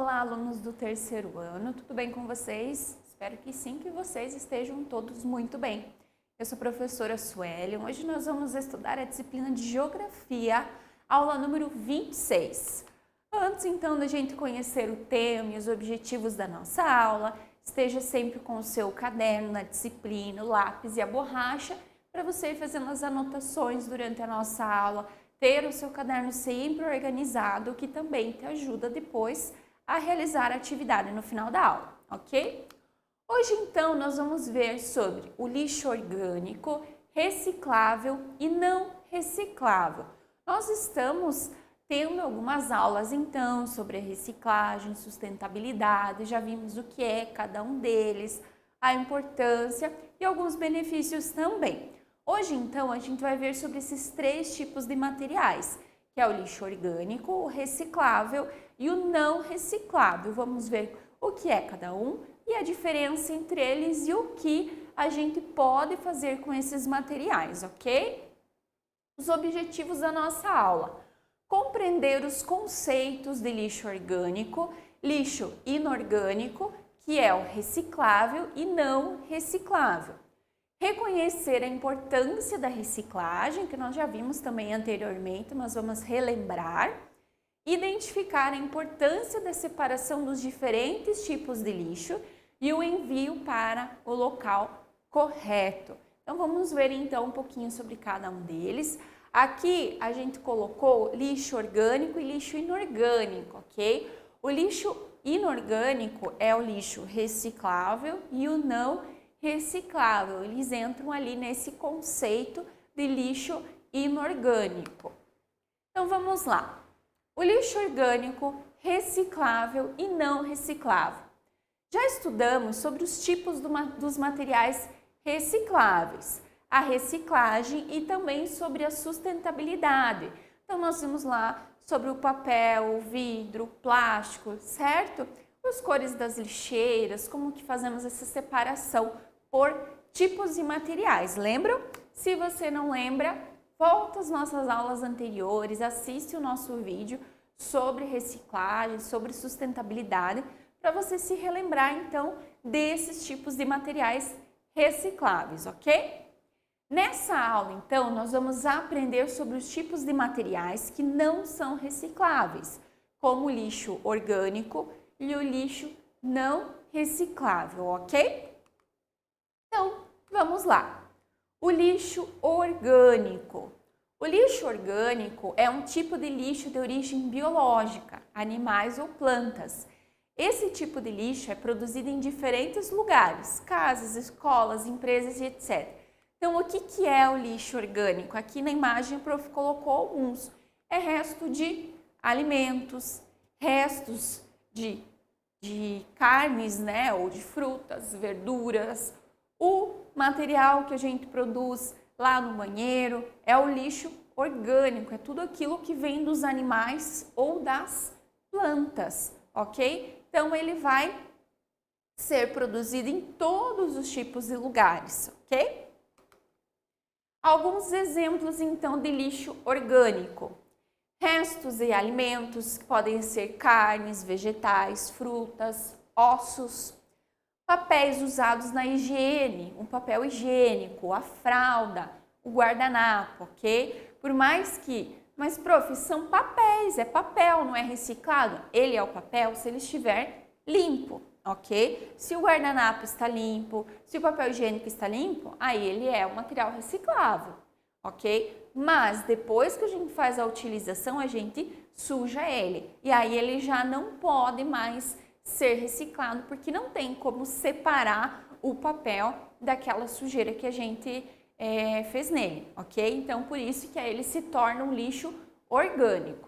Olá, alunos do terceiro ano, tudo bem com vocês? Espero que sim, que vocês estejam todos muito bem. Eu sou a professora Sueli. Hoje nós vamos estudar a disciplina de Geografia, aula número 26. Antes então da gente conhecer o tema e os objetivos da nossa aula, esteja sempre com o seu caderno na disciplina, o lápis e a borracha, para você ir fazendo as anotações durante a nossa aula, ter o seu caderno sempre organizado, que também te ajuda depois a realizar a atividade no final da aula, ok? Hoje, então, nós vamos ver sobre o lixo orgânico, reciclável e não reciclável. Nós estamos tendo algumas aulas, então, sobre a reciclagem, sustentabilidade, já vimos o que é cada um deles, a importância e alguns benefícios também. Hoje, então, a gente vai ver sobre esses três tipos de materiais, que é o lixo orgânico, o reciclável e o não reciclável. Vamos ver o que é cada um e a diferença entre eles e o que a gente pode fazer com esses materiais, ok? Os objetivos da nossa aula: compreender os conceitos de lixo orgânico, lixo inorgânico, que é o reciclável e não reciclável. Reconhecer a importância da reciclagem, que nós já vimos também anteriormente, mas vamos relembrar. Identificar a importância da separação dos diferentes tipos de lixo e o envio para o local correto. Então vamos ver então um pouquinho sobre cada um deles. Aqui a gente colocou lixo orgânico e lixo inorgânico, ok? O lixo inorgânico é o lixo reciclável e o não reciclável. Eles entram ali nesse conceito de lixo inorgânico. Então vamos lá. O lixo orgânico, reciclável e não reciclável. Já estudamos sobre os tipos dos materiais recicláveis, a reciclagem e também sobre a sustentabilidade. Então nós vimos lá sobre o papel, o vidro, o plástico, certo? As cores das lixeiras, como que fazemos essa separação por tipos de materiais, lembram? Se você não lembra, volta às nossas aulas anteriores, assiste o nosso vídeo sobre reciclagem, sobre sustentabilidade, para você se relembrar então desses tipos de materiais recicláveis, ok? Nessa aula, então, nós vamos aprender sobre os tipos de materiais que não são recicláveis, como o lixo orgânico e o lixo não reciclável, ok? Então, vamos lá. O lixo orgânico. O lixo orgânico é um tipo de lixo de origem biológica, animais ou plantas. Esse tipo de lixo é produzido em diferentes lugares, casas, escolas, empresas e etc. Então, o que é o lixo orgânico? Aqui na imagem o prof colocou alguns. É resto de alimentos, restos de carnes, né, ou de frutas, verduras. O material que a gente produz lá no banheiro é o lixo orgânico, é tudo aquilo que vem dos animais ou das plantas, ok? Então, ele vai ser produzido em todos os tipos de lugares, ok? Alguns exemplos, então, de lixo orgânico. Restos de alimentos, que podem ser carnes, vegetais, frutas, ossos. Papéis usados na higiene, um papel higiênico, a fralda, o guardanapo, ok? Por mais que, mas prof, são papéis, é papel, não é reciclado? Ele é o papel se ele estiver limpo, ok? Se o guardanapo está limpo, se o papel higiênico está limpo, aí ele é um material reciclável, ok? Mas depois que a gente faz a utilização, a gente suja ele, e aí ele já não pode mais ser reciclado, porque não tem como separar o papel daquela sujeira que a gente fez nele, ok? Então, por isso que aí ele se torna um lixo orgânico.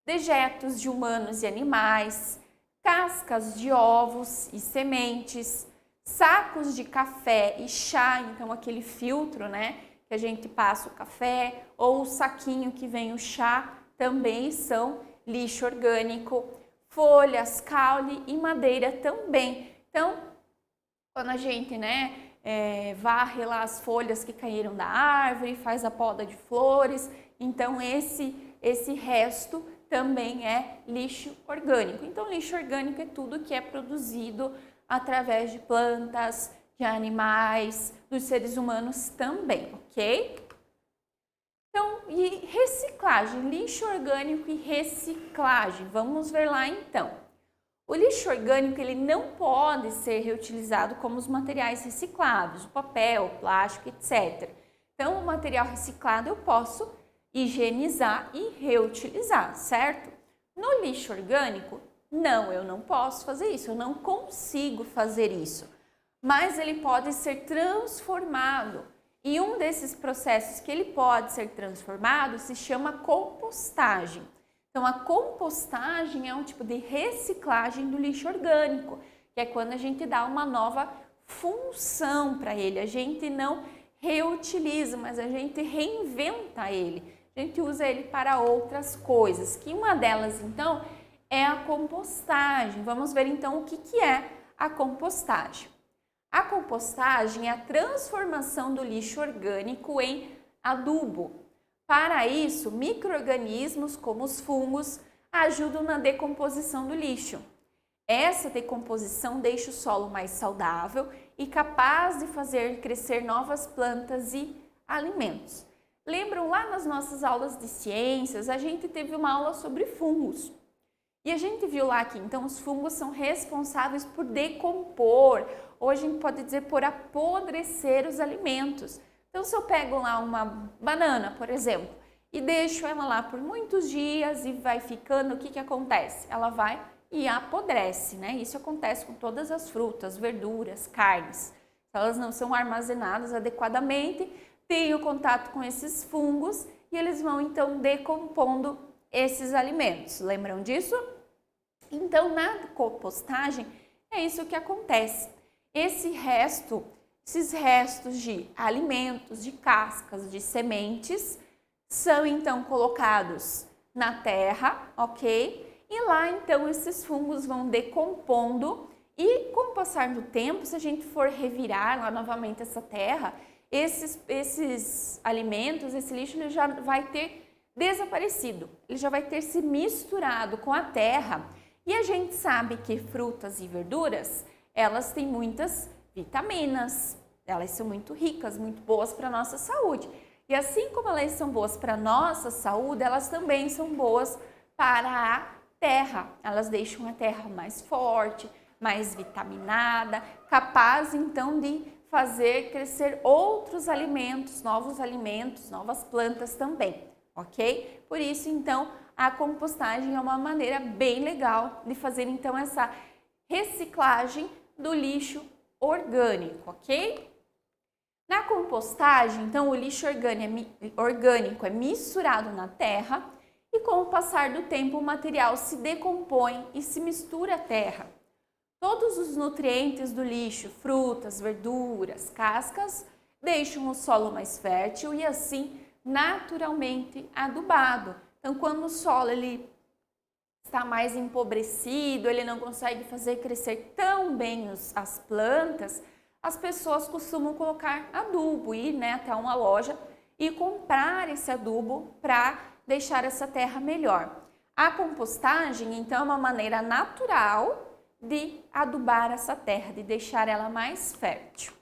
Dejetos de humanos e animais, cascas de ovos e sementes, sacos de café e chá, então aquele filtro, né, que a gente passa o café, ou o saquinho que vem o chá, também são lixo orgânico. Folhas, caule e madeira também. Então, quando a gente, varre lá as folhas que caíram da árvore, faz a poda de flores, então esse resto também é lixo orgânico. Então, lixo orgânico é tudo que é produzido através de plantas, de animais, dos seres humanos também, ok? Então, e reciclagem, lixo orgânico e reciclagem. Vamos ver lá então. O lixo orgânico ele não pode ser reutilizado como os materiais reciclados, o papel, o plástico, etc. Então, o material reciclado eu posso higienizar e reutilizar, certo? No lixo orgânico, não, eu não posso fazer isso, eu não consigo fazer isso. Mas ele pode ser transformado. E um desses processos que ele pode ser transformado se chama compostagem. Então, a compostagem é um tipo de reciclagem do lixo orgânico, que é quando a gente dá uma nova função para ele. A gente não reutiliza, mas a gente reinventa ele. A gente usa ele para outras coisas, que uma delas, então, é a compostagem. Vamos ver, então, o que é a compostagem. A compostagem é a transformação do lixo orgânico em adubo. Para isso, micro-organismos como os fungos ajudam na decomposição do lixo. Essa decomposição deixa o solo mais saudável e capaz de fazer crescer novas plantas e alimentos. Lembram lá nas nossas aulas de ciências, a gente teve uma aula sobre fungos. E a gente viu lá que então os fungos são responsáveis por decompor, ou a gente pode dizer por apodrecer os alimentos. Então se eu pego lá uma banana, por exemplo, e deixo ela lá por muitos dias e vai ficando, o que acontece? Ela vai e apodrece, né? Isso acontece com todas as frutas, verduras, carnes. Se elas não são armazenadas adequadamente, tem o contato com esses fungos e eles vão então decompondo esses alimentos. Lembram disso? Então, na compostagem, é isso que acontece. Esses restos de alimentos, de cascas, de sementes, são então colocados na terra, ok? E lá então esses fungos vão decompondo e com o passar do tempo, se a gente for revirar lá novamente essa terra, esses alimentos, esse lixo, ele já vai ter desaparecido, ele já vai ter se misturado com a terra. E a gente sabe que frutas e verduras, elas têm muitas vitaminas, elas são muito ricas, muito boas para a nossa saúde. E assim como elas são boas para a nossa saúde, elas também são boas para a terra. Elas deixam a terra mais forte, mais vitaminada, capaz então de fazer crescer outros alimentos, novas plantas também, ok? Por isso, então, a compostagem é uma maneira bem legal de fazer, então, essa reciclagem do lixo orgânico, ok? Na compostagem, então, o lixo orgânico é misturado na terra e, com o passar do tempo, o material se decompõe e se mistura à terra. Todos os nutrientes do lixo, frutas, verduras, cascas, deixam o solo mais fértil e assim naturalmente adubado. Então, quando o solo ele está mais empobrecido, ele não consegue fazer crescer tão bem as plantas, as pessoas costumam colocar adubo, ir até uma loja e comprar esse adubo para deixar essa terra melhor. A compostagem, então, é uma maneira natural de adubar essa terra, de deixar ela mais fértil.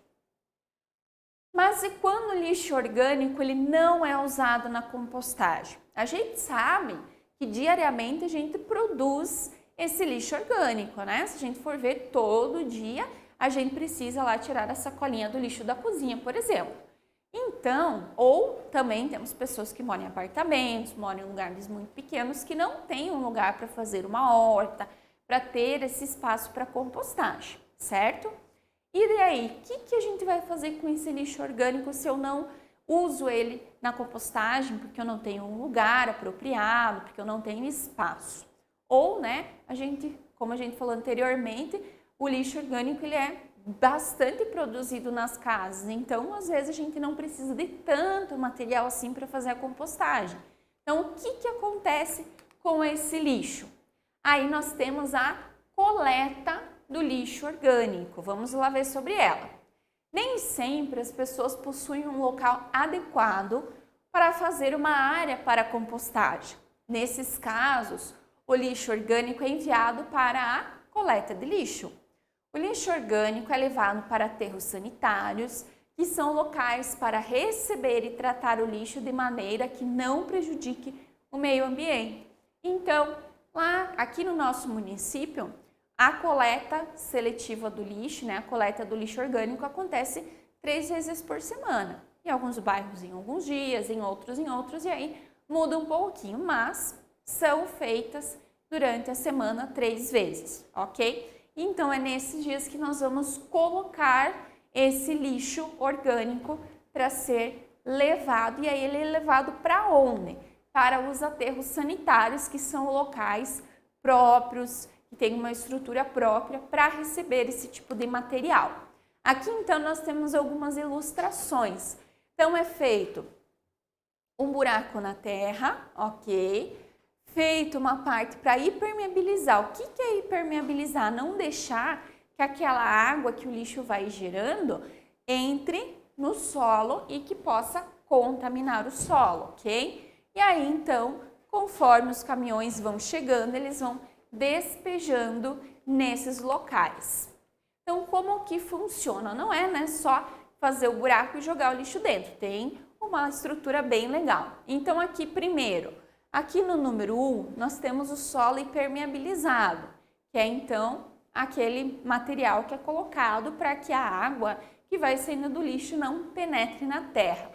Mas e quando o lixo orgânico ele não é usado na compostagem? A gente sabe que diariamente a gente produz esse lixo orgânico, né? Se a gente for ver todo dia, a gente precisa lá tirar a sacolinha do lixo da cozinha, por exemplo. Então, ou também temos pessoas que moram em apartamentos, moram em lugares muito pequenos, que não têm um lugar para fazer uma horta, para ter esse espaço para compostagem, certo? E daí, o que a gente vai fazer com esse lixo orgânico se eu não uso ele na compostagem, porque eu não tenho um lugar apropriado, porque eu não tenho espaço? Ou, como a gente falou anteriormente, o lixo orgânico ele é bastante produzido nas casas, então às vezes a gente não precisa de tanto material assim para fazer a compostagem. Então, o que acontece com esse lixo? Aí nós temos a coleta do lixo orgânico. Vamos lá ver sobre ela. Nem sempre as pessoas possuem um local adequado para fazer uma área para compostagem. Nesses casos, o lixo orgânico é enviado para a coleta de lixo. O lixo orgânico é levado para aterros sanitários, que são locais para receber e tratar o lixo de maneira que não prejudique o meio ambiente. Então, aqui no nosso município, a coleta seletiva do lixo, a coleta do lixo orgânico acontece 3 vezes por semana. Em alguns bairros em alguns dias, em outros, e aí muda um pouquinho, mas são feitas durante a semana 3 vezes, ok? Então, é nesses dias que nós vamos colocar esse lixo orgânico para ser levado, e aí ele é levado para onde? Para os aterros sanitários, que são locais próprios, que tem uma estrutura própria para receber esse tipo de material. Aqui, então, nós temos algumas ilustrações. Então, é feito um buraco na terra, ok? Feito uma parte para impermeabilizar. O que é impermeabilizar? Não deixar que aquela água que o lixo vai gerando entre no solo e que possa contaminar o solo, ok? E aí, então, conforme os caminhões vão chegando, eles vão despejando nesses locais. Então, como que funciona? Não é só fazer o buraco e jogar o lixo dentro. Tem uma estrutura bem legal. Então, aqui primeiro, aqui no número 1, nós temos o solo impermeabilizado, que é então aquele material que é colocado para que a água que vai saindo do lixo não penetre na terra.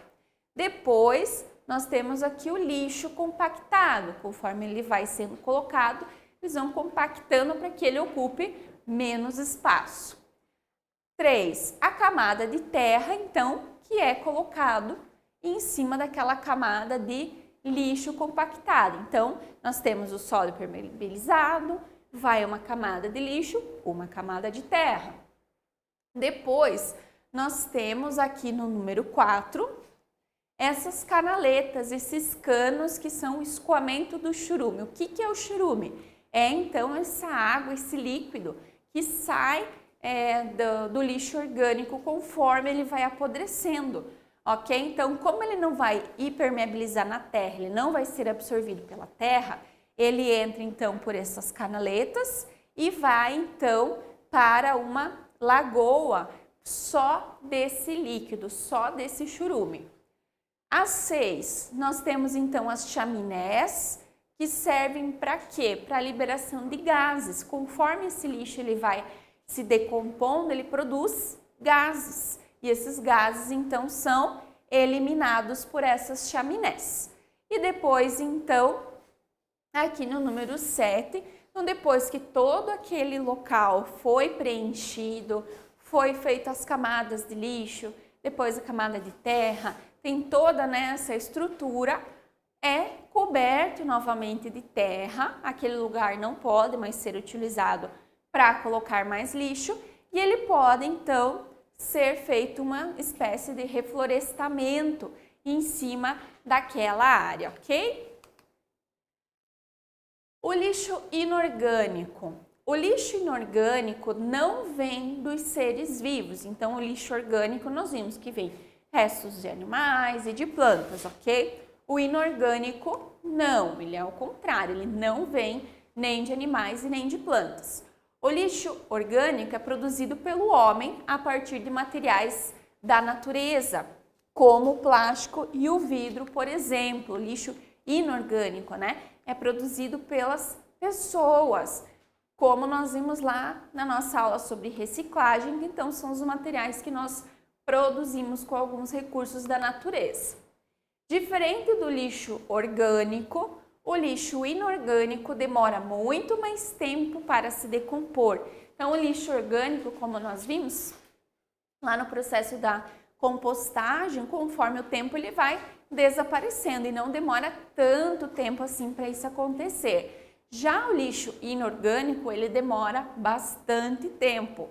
Depois, nós temos aqui o lixo compactado. Conforme ele vai sendo colocado, eles vão compactando para que ele ocupe menos espaço. 3. A camada de terra, então, que é colocado em cima daquela camada de lixo compactado. Então, nós temos o solo impermeabilizado, vai uma camada de lixo, uma camada de terra. Depois, nós temos aqui no número 4, essas canaletas, esses canos que são o escoamento do churume. O que é o churume? É então essa água, esse líquido que sai do lixo orgânico conforme ele vai apodrecendo, ok? Então, como ele não vai impermeabilizar na terra, ele não vai ser absorvido pela terra, ele entra então por essas canaletas e vai então para uma lagoa só desse líquido, só desse churume. Às 6, nós temos então as chaminés, que servem para quê? Para a liberação de gases. Conforme esse lixo ele vai se decompondo, ele produz gases. E esses gases então são eliminados por essas chaminés. E depois então, aqui no número 7, então depois que todo aquele local foi preenchido, foi feito as camadas de lixo, depois a camada de terra, tem toda essa estrutura, é coberto novamente de terra, aquele lugar não pode mais ser utilizado para colocar mais lixo e ele pode então ser feito uma espécie de reflorestamento em cima daquela área, ok? O lixo inorgânico. O lixo inorgânico não vem dos seres vivos, então o lixo orgânico nós vimos que vem restos de animais e de plantas, ok? O inorgânico não, ele é o contrário, ele não vem nem de animais e nem de plantas. O lixo orgânico é produzido pelo homem a partir de materiais da natureza, como o plástico e o vidro, por exemplo. O lixo inorgânico, é produzido pelas pessoas, como nós vimos lá na nossa aula sobre reciclagem, então são os materiais que nós produzimos com alguns recursos da natureza. Diferente do lixo orgânico, o lixo inorgânico demora muito mais tempo para se decompor. Então, o lixo orgânico, como nós vimos, lá no processo da compostagem, conforme o tempo ele vai desaparecendo e não demora tanto tempo assim para isso acontecer. Já o lixo inorgânico, ele demora bastante tempo.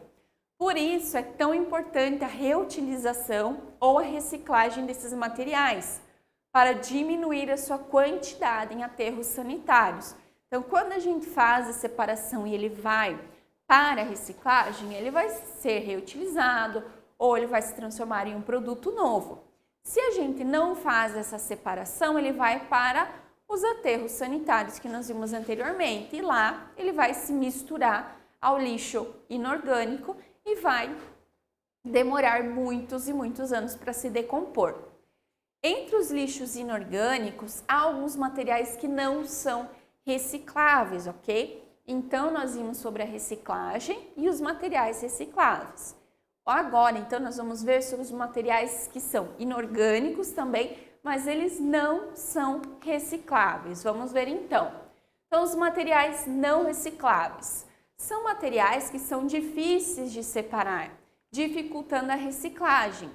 Por isso, é tão importante a reutilização ou a reciclagem desses materiais, para diminuir a sua quantidade em aterros sanitários. Então, quando a gente faz a separação e ele vai para a reciclagem, ele vai ser reutilizado ou ele vai se transformar em um produto novo. Se a gente não faz essa separação, ele vai para os aterros sanitários que nós vimos anteriormente. E lá ele vai se misturar ao lixo inorgânico e vai demorar muitos e muitos anos para se decompor. Entre os lixos inorgânicos, há alguns materiais que não são recicláveis, ok? Então, nós vimos sobre a reciclagem e os materiais recicláveis. Agora, então, nós vamos ver sobre os materiais que são inorgânicos também, mas eles não são recicláveis. Vamos ver então. Então, os materiais não recicláveis são materiais que são difíceis de separar, dificultando a reciclagem.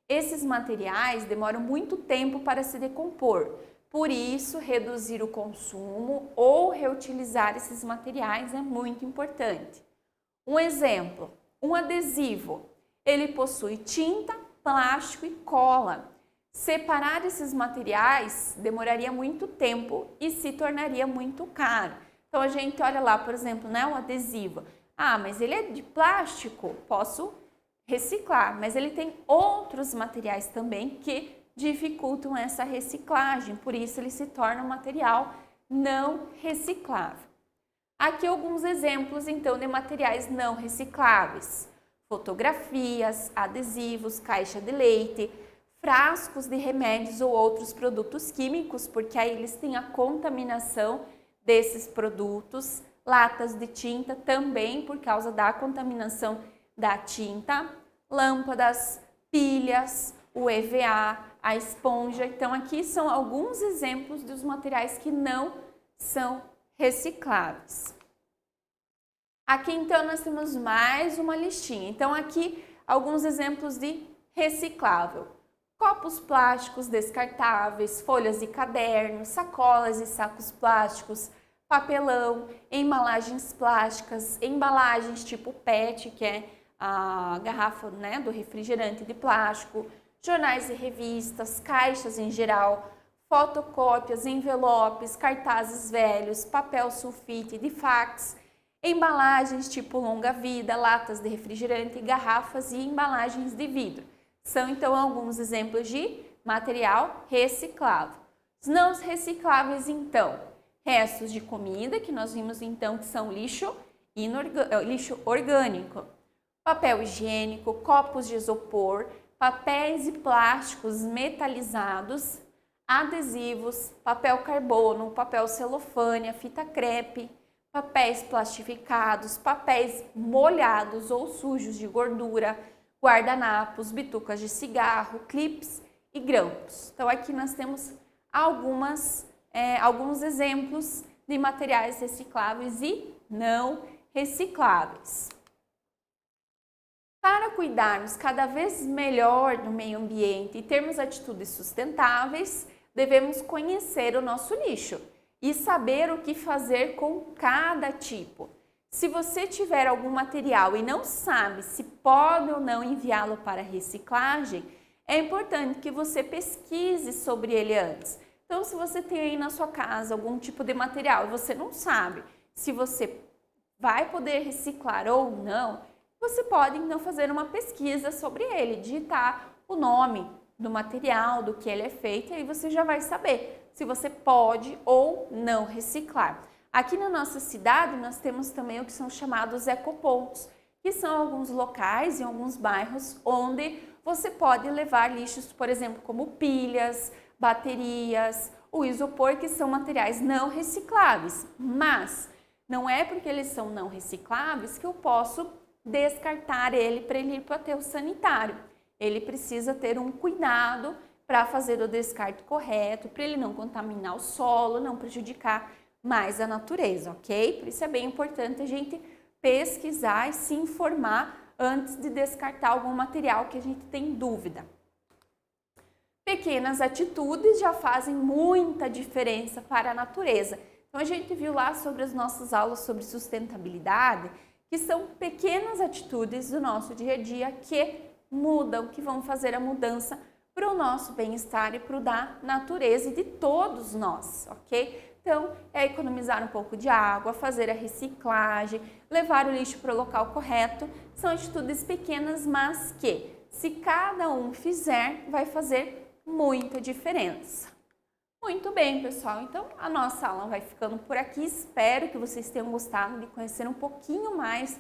Esses materiais demoram muito tempo para se decompor, por isso reduzir o consumo ou reutilizar esses materiais é muito importante. Um exemplo, um adesivo, ele possui tinta, plástico e cola. Separar esses materiais demoraria muito tempo e se tornaria muito caro. Então a gente olha lá, por exemplo, né, o adesivo. Ah, mas ele é de plástico, posso reciclar, mas ele tem outros materiais também que dificultam essa reciclagem, por isso ele se torna um material não reciclável. Aqui alguns exemplos então de materiais não recicláveis: fotografias, adesivos, caixa de leite, frascos de remédios ou outros produtos químicos, porque aí eles têm a contaminação desses produtos, latas de tinta também por causa da contaminação da tinta, lâmpadas, pilhas, o EVA, a esponja. Então aqui são alguns exemplos dos materiais que não são recicláveis. Aqui então nós temos mais uma listinha. Então aqui alguns exemplos de reciclável: copos plásticos descartáveis, folhas de caderno, sacolas e sacos plásticos, papelão, embalagens plásticas, embalagens tipo PET, que é a garrafa, né, do refrigerante de plástico, jornais e revistas, caixas em geral, fotocópias, envelopes, cartazes velhos, papel sulfite de fax, embalagens tipo longa-vida, latas de refrigerante, garrafas e embalagens de vidro. São então alguns exemplos de material reciclável. Os não recicláveis então, restos de comida, que nós vimos então que são lixo orgânico, papel higiênico, copos de isopor, papéis e plásticos metalizados, adesivos, papel carbono, papel celofane, fita crepe, papéis plastificados, papéis molhados ou sujos de gordura, guardanapos, bitucas de cigarro, clips e grampos. Então aqui nós temos alguns exemplos de materiais recicláveis e não recicláveis. Para cuidarmos cada vez melhor do meio ambiente e termos atitudes sustentáveis, devemos conhecer o nosso lixo e saber o que fazer com cada tipo. Se você tiver algum material e não sabe se pode ou não enviá-lo para reciclagem, é importante que você pesquise sobre ele antes. Então, se você tem aí na sua casa algum tipo de material e você não sabe se você vai poder reciclar ou não, você pode então fazer uma pesquisa sobre ele, digitar o nome do material, do que ele é feito, e aí você já vai saber se você pode ou não reciclar. Aqui na nossa cidade nós temos também o que são chamados ecopontos, que são alguns locais em alguns bairros onde você pode levar lixos, por exemplo, como pilhas, baterias, o isopor, que são materiais não recicláveis, mas não é porque eles são não recicláveis que eu posso descartar ele para ele ir para o aterro sanitário. Ele precisa ter um cuidado para fazer o descarte correto, para ele não contaminar o solo, não prejudicar mais a natureza, ok? Por isso é bem importante a gente pesquisar e se informar antes de descartar algum material que a gente tem dúvida. Pequenas atitudes já fazem muita diferença para a natureza. Então a gente viu lá sobre as nossas aulas sobre sustentabilidade, que são pequenas atitudes do nosso dia a dia que mudam, que vão fazer a mudança para o nosso bem-estar e para o da natureza e de todos nós, ok? Então, é economizar um pouco de água, fazer a reciclagem, levar o lixo para o local correto. São atitudes pequenas, mas que, se cada um fizer, vai fazer muita diferença. Muito bem, pessoal. Então, a nossa aula vai ficando por aqui. Espero que vocês tenham gostado de conhecer um pouquinho mais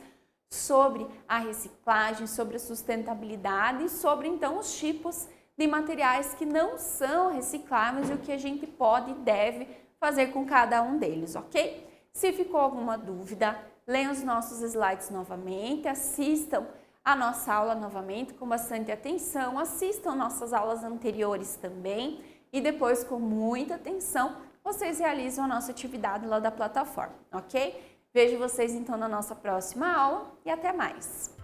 sobre a reciclagem, sobre a sustentabilidade e sobre, então, os tipos de materiais que não são recicláveis e o que a gente pode e deve fazer com cada um deles, ok? Se ficou alguma dúvida, leiam os nossos slides novamente, assistam a nossa aula novamente com bastante atenção, assistam nossas aulas anteriores também e depois, com muita atenção, vocês realizam a nossa atividade lá da plataforma, ok? Vejo vocês então na nossa próxima aula e até mais!